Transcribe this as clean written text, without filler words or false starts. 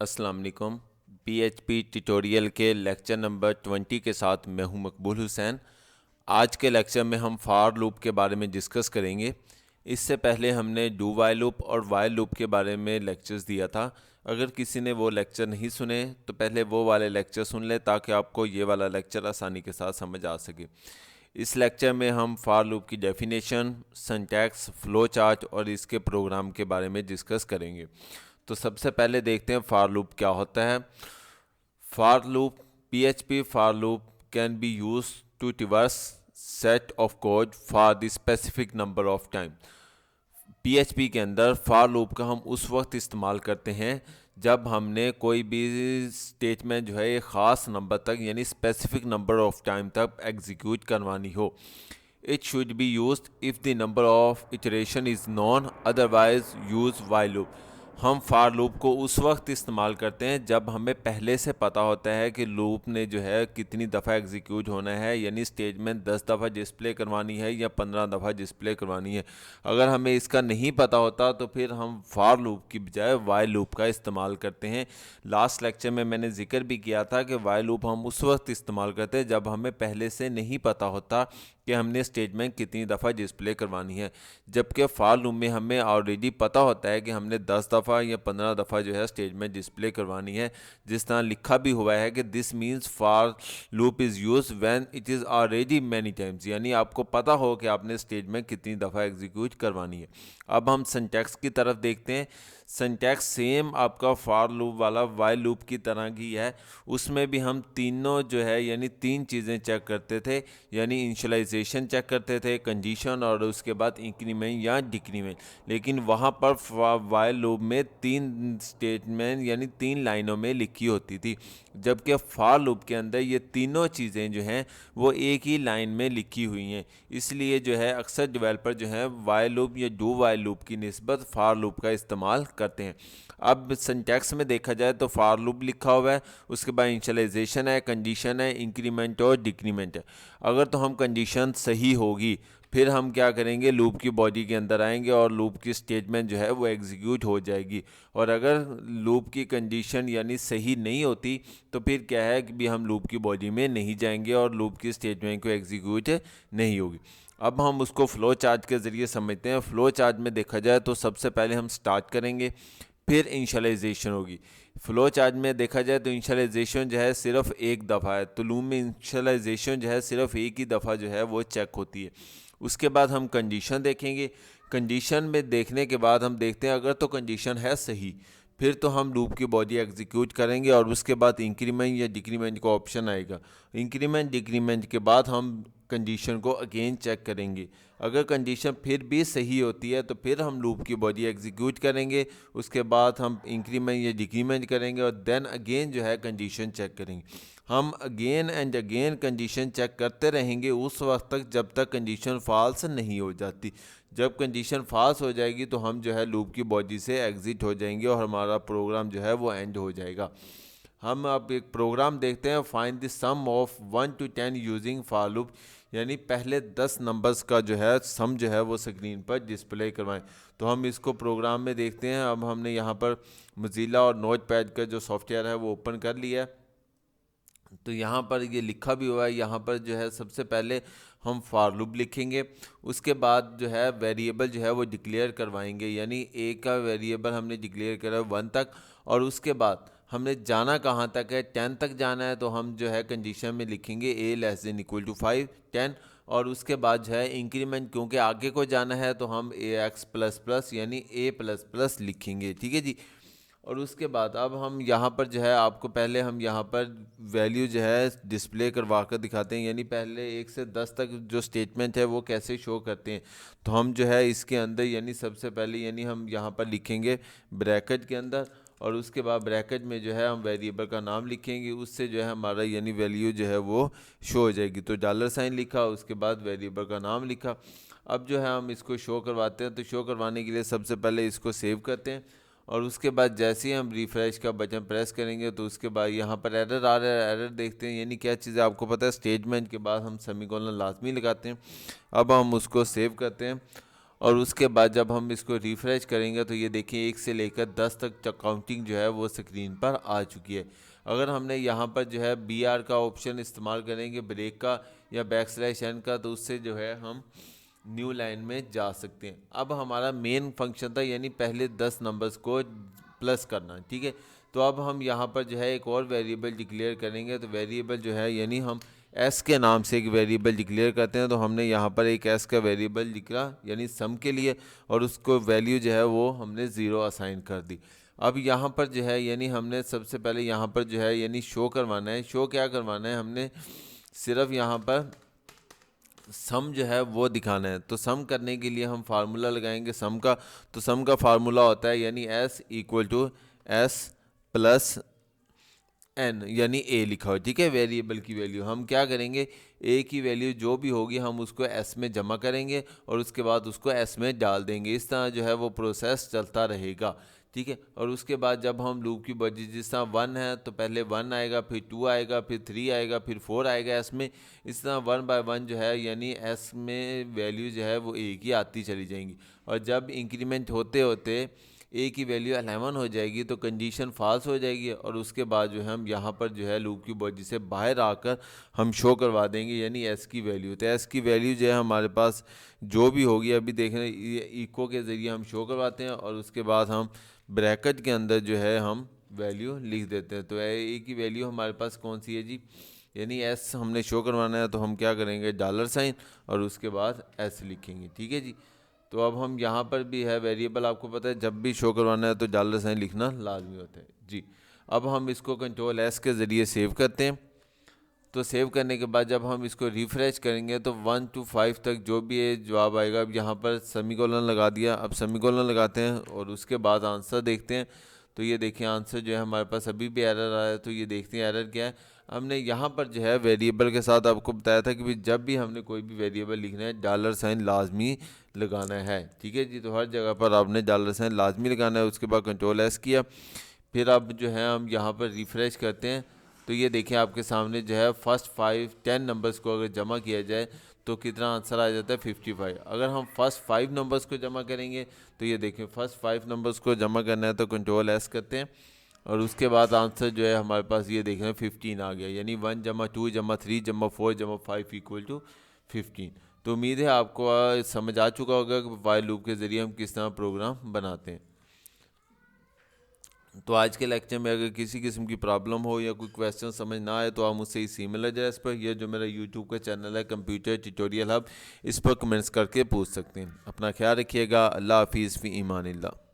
अस्सलाम वालेकुम। PHP tutorial के लेक्चर नंबर 20 के साथ मैं हूं मकबूल हुसैन। आज के लेक्चर में हम फॉर लूप के बारे में डिस्कस करेंगे। इससे पहले हमने डू वाइल लूप और वाइल लूप के बारे में लेक्चर्स दिया था। अगर किसी ने वो लेक्चर नहीं सुने तो पहले वो वाले लेक्चर सुन ले ताकि आपको ये वाला लेक्चर आसानी के साथ समझ आ सके। इस लेक्चर में हम फॉर लूप की डेफिनेशन, सिंटैक्स, फ्लो चार्ट और इसके प्रोग्राम के बारे में डिस्कस करेंगे। तो सबसे पहले देखते हैं फॉर लूप क्या होता है। For loop, PHP for loop can be use to traverse set of code for the specific number of time. PHP के अंदर फॉर लूप का हम उस वक्त इस्तेमाल करते हैं जब हमने कोई भी स्टेटमेंट जो है एक ख़ास नंबर तक यानी स्पेसिफिक नंबर ऑफ टाइम तक एग्जीक्यूट करवानी हो। It should be used if the number of iteration is non, otherwise use while loop. हम फॉर लूप को उस वक्त इस्तेमाल करते हैं जब हमें पहले से पता होता है कि लूप ने जो है कितनी दफ़ा एग्जीक्यूट होना है, यानी स्टेटमेंट 10 दफ़ा डिस्प्ले करवानी है या 15 दफ़ा डिस्प्ले करवानी है। अगर हमें इसका नहीं पता होता तो फिर हम फॉर लूप की बजाय वाइल लूप का इस्तेमाल करते हैं। लास्ट लेक्चर में मैंने जिक्र भी किया था कि वाइल लूप हम उस वक्त इस्तेमाल करते हैं जब हमें पहले से नहीं पता होता कि हमने स्टेटमेंट कितनी दफ़ा डिस्प्ले करवानी है, जबकि फॉर लूप में हमें ऑलरेडी पता होता है कि हमने 10 दफ़ा या 15 दफ़ा जो है स्टेटमेंट डिस्प्ले करवानी है। जिस तरह लिखा भी हुआ है कि this means for loop is use when it is already many times, यानी आपको पता हो कि आपने स्टेटमेंट कितनी दफ़ा एग्जीक्यूट करवानी है। अब हम सिंटैक्स की तरफ देखते हैं। सिंटैक्स सेम आपका फॉर लूप वाला वाइल लूप की तरह की है। उसमें भी हम तीनों जो है यानी तीन चीज़ें चेक करते थे, यानी इनिशियलाइजेशन चेक करते थे, कंडीशन और उसके बाद इंक्रीमेंट या डिक्रीमेंट। लेकिन वहाँ पर वाइल लूप में तीन स्टेटमेंट यानी तीन लाइनों में लिखी होती थी, जबकि फॉर लूप के अंदर ये तीनों चीज़ें जो हैं वो एक ही लाइन में लिखी हुई हैं। इसलिए जो है अक्सर डेवलपर जो है वाइल लूप या डू वाइल लूप की निस्बत फॉर लूप का इस्तेमाल करते हैं। अब सिंटैक्स में देखा जाए तो फॉर लूप लिखा हुआ है, उसके बाद इनिशियलाइजेशन है, कंडीशन है, इंक्रीमेंट और डिक्रीमेंट है। अगर तो हम कंडीशन सही होगी फिर हम क्या करेंगे, लूप की बॉडी के अंदर आएंगे और लूप की स्टेटमेंट जो है वो एग्जीक्यूट हो जाएगी। और अगर लूप की कंडीशन यानी सही नहीं होती तो फिर क्या है कि भी हम लूप की बॉडी में नहीं जाएंगे और लूप की स्टेटमेंट को एग्जीक्यूट नहीं होगी। अब हम उसको फ्लो चार्ट के ज़रिए समझते हैं। फ्लो चार्ट में देखा जाए तो सबसे पहले हम स्टार्ट करेंगे, फिर इनिशियलाइजेशन होगी। फ्लो चार्ट में देखा जाए तो इनिशियलाइजेशन जो है सिर्फ एक दफ़ा है, तो लूप में इनिशियलाइजेशन जो है सिर्फ एक ही दफ़ा जो है वो चेक होती है। उसके बाद हम कंडीशन देखेंगे। कंडीशन में देखने के बाद हम देखते हैं अगर तो कंडीशन है सही फिर तो हम लूप की बॉडी एग्जीक्यूट करेंगे और उसके बाद इंक्रीमेंट या डिक्रीमेंट का ऑप्शन आएगा। इंक्रीमेंट डिक्रीमेंट के बाद हम कंडीशन को अगेन चेक करेंगे। अगर कंडीशन फिर भी सही होती है तो फिर हम लूप की बॉडी एग्जीक्यूट करेंगे, उसके बाद हम इंक्रीमेंट या डिक्रीमेंट करेंगे और देन अगेन जो है कंडीशन चेक करेंगे। हम again and again condition check करते रहेंगे उस वक्त तक जब तक कंडीशन फॉल्स नहीं हो जाती। जब कंडीशन फॉल्स हो जाएगी तो हम जो है लूप की बॉडी से एग्ज़िट हो जाएंगे और हमारा प्रोग्राम जो है वो एंड हो जाएगा। हम अब एक प्रोग्राम देखते हैं, find the sum of 1 to 10 using for loop, यानी पहले 10 नंबर्स का जो है सम जो है वो स्क्रीन पर डिस्प्ले करवाएं। तो हम इसको प्रोग्राम में देखते हैं। अब हमने यहाँ पर मोज़िला और नोटपैड का जो सॉफ्टवेयर है वो ओपन कर लिया है। तो यहाँ पर ये लिखा भी हुआ है, यहाँ पर जो है सबसे पहले हम फॉर लूप लिखेंगे, उसके बाद जो है वेरिएबल जो है वो डिक्लेयर करवाएंगे, यानी ए का वेरिएबल हमने डिक्लेयर करा 1 तक और उसके बाद हमने जाना कहाँ तक है, 10 तक जाना है। तो हम जो है कंडीशन में लिखेंगे ए लेस देन इक्वल टू 5 10 और उसके बाद जो है इंक्रीमेंट क्योंकि आगे को जाना है तो हम ए एक्स प्लस प्लस यानी ए प्लस प्लस लिखेंगे। ठीक है जी। और उसके बाद अब हम यहाँ पर जो है आपको पहले हम यहाँ पर वैल्यू जो है डिस्प्ले करवा कर दिखाते हैं, यानी पहले 1 से 10 तक जो स्टेटमेंट है वो कैसे शो करते हैं। तो हम जो है इसके अंदर यानी सबसे पहले यानी हम यहाँ पर लिखेंगे ब्रैकेट के अंदर और उसके बाद ब्रैकेट में जो है हम वेरिएबल का नाम लिखेंगे, उससे जो है हमारा यानी वैल्यू जो है वो शो हो जाएगी। तो डॉलर साइन लिखा, उसके बाद वेरिएबल का नाम लिखा। अब जो है हम इसको शो करवाते हैं। तो शो करवाने के लिए सबसे पहले इसको सेव करते हैं और उसके बाद जैसे ही हम रिफ़्रेश का बटन प्रेस करेंगे तो उसके बाद यहाँ पर एरर आ रहा है। एरर देखते हैं, यानी क्या चीज़ है आपको पता है, स्टेटमेंट के बाद हम सेमीकोलन लाजमी लगाते हैं। अब हम उसको सेव करते हैं और उसके बाद जब हम इसको रिफ़्रेश करेंगे तो ये देखिए 1 से लेकर 10 तक काउंटिंग जो है वो स्क्रीन पर आ चुकी है। अगर हमने यहाँ पर जो है BR का ऑप्शन इस्तेमाल करेंगे, ब्रेक का या \n का, तो उससे जो है हम न्यू लाइन में जा सकते हैं। अब हमारा मेन फंक्शन था यानी पहले 10 नंबर्स को प्लस करना, ठीक है। तो अब हम यहाँ पर जो है एक और वेरिएबल डिक्लेयर करेंगे। तो वेरिएबल जो है यानी हम एस के नाम से एक वेरिएबल डिक्लेयर करते हैं। तो हमने यहाँ पर एक एस का वेरिएबल लिखा यानी सम के लिए, और उसको वैल्यू जो है वो हमने 0 असाइन कर दी। अब यहाँ पर जो है यानी हमने सबसे पहले यहाँ पर जो है यानी शो करवाना है। शो क्या करवाना है, हमने सिर्फ यहाँ पर सम जो है वो दिखाना है। तो सम करने के लिए हम फार्मूला लगाएंगे सम का। तो सम का फार्मूला होता है यानी S = S + n, यानी a लिखा हो, ठीक है। वेरिएबल की वैल्यू हम क्या करेंगे, a की वैल्यू जो भी होगी हम उसको s में जमा करेंगे और उसके बाद उसको s में डाल देंगे। इस तरह जो है वो प्रोसेस चलता रहेगा, ठीक है। और उसके बाद जब हम लूप की बजी जिस तरह 1 है तो पहले 1 आएगा, फिर 2 आएगा, फिर 3 आएगा, फिर 4 आएगा s में। इस तरह 1 बाय 1 जो है यानी s में वैल्यू जो है वो एक ही आती चली जाएंगी। और जब इंक्रीमेंट होते होते a की वैल्यू 11 हो जाएगी तो कंडीशन फॉल्स हो जाएगी, और उसके बाद जो है हम यहाँ पर जो है लूप की बॉडी से बाहर आकर हम शो करवा देंगे यानी s की वैल्यू। तो s की वैल्यू जो है हमारे पास जो भी होगी, अभी देख रहे हैं इको के ज़रिए हम शो करवाते हैं, और उसके बाद हम ब्रैकेट के अंदर जो है हम वैल्यू लिख देते हैं। तो a की वैल्यू हमारे पास कौन सी है जी, यानी s हमने शो करवाना है तो हम क्या करेंगे $, और उसके बाद s लिखेंगे, ठीक है जी। तो अब हम यहाँ पर भी है वेरिएबल, आपको पता है जब भी शो करवाना है तो $, लिखना लाजमी होता है जी। अब हम इसको Ctrl+S के ज़रिए सेव करते हैं। तो सेव करने के बाद जब हम इसको रिफ़्रेश करेंगे तो 1 to 5 तक जो भी है जवाब आएगा। अब यहाँ पर सेमीकोलन लगा दिया, अब सेमीकोलन लगाते हैं और उसके बाद आंसर देखते हैं। तो ये देखिए आंसर जो है हमारे पास अभी भी एरर आया है। तो ये देखते हैं एरर क्या है। हमने यहाँ पर जो है वेरिएबल के साथ आपको बताया था कि भाई जब भी हमने कोई भी वेरिएबल लिखना है $, लाजमी लगाना है, ठीक है जी। तो हर जगह पर आपने $, लाजमी लगाना है। उसके बाद Ctrl+S किया, फिर अब जो है हम यहाँ पर रिफ़्रेश करते हैं। तो ये देखिए आपके सामने जो है फर्स्ट 10 नंबर्स को अगर जमा किया जाए तो कितना आंसर आ जाता है 55। अगर हम फर्स्ट 5 नंबर्स को जमा करेंगे तो ये देखिए फर्स्ट 5 नंबर्स को जमा करना है तो Ctrl+S करते हैं, और उसके बाद आंसर जो है हमारे पास ये देख रहे हैं 15 आ गया, यानी 1 + 2 + 3 + 4 + 5 = 15। तो उम्मीद है आपको समझ आ चुका होगा कि वाइल लूप के ज़रिए हम किस तरह प्रोग्राम बनाते हैं। तो आज के लेक्चर में अगर किसी किस्म की प्रॉब्लम हो या कोई क्वेश्चन समझ ना आए तो आप मुझसे इस ईमेल एड्रेस पर, यह जो मेरा यूट्यूब का चैनल है कंप्यूटर ट्यूटोरियल हब, इस पर कमेंट्स करके पूछ सकते हैं। अपना ख्याल रखिएगा। अल्लाह हाफिज़ फ़ी ईमानिल्लाह।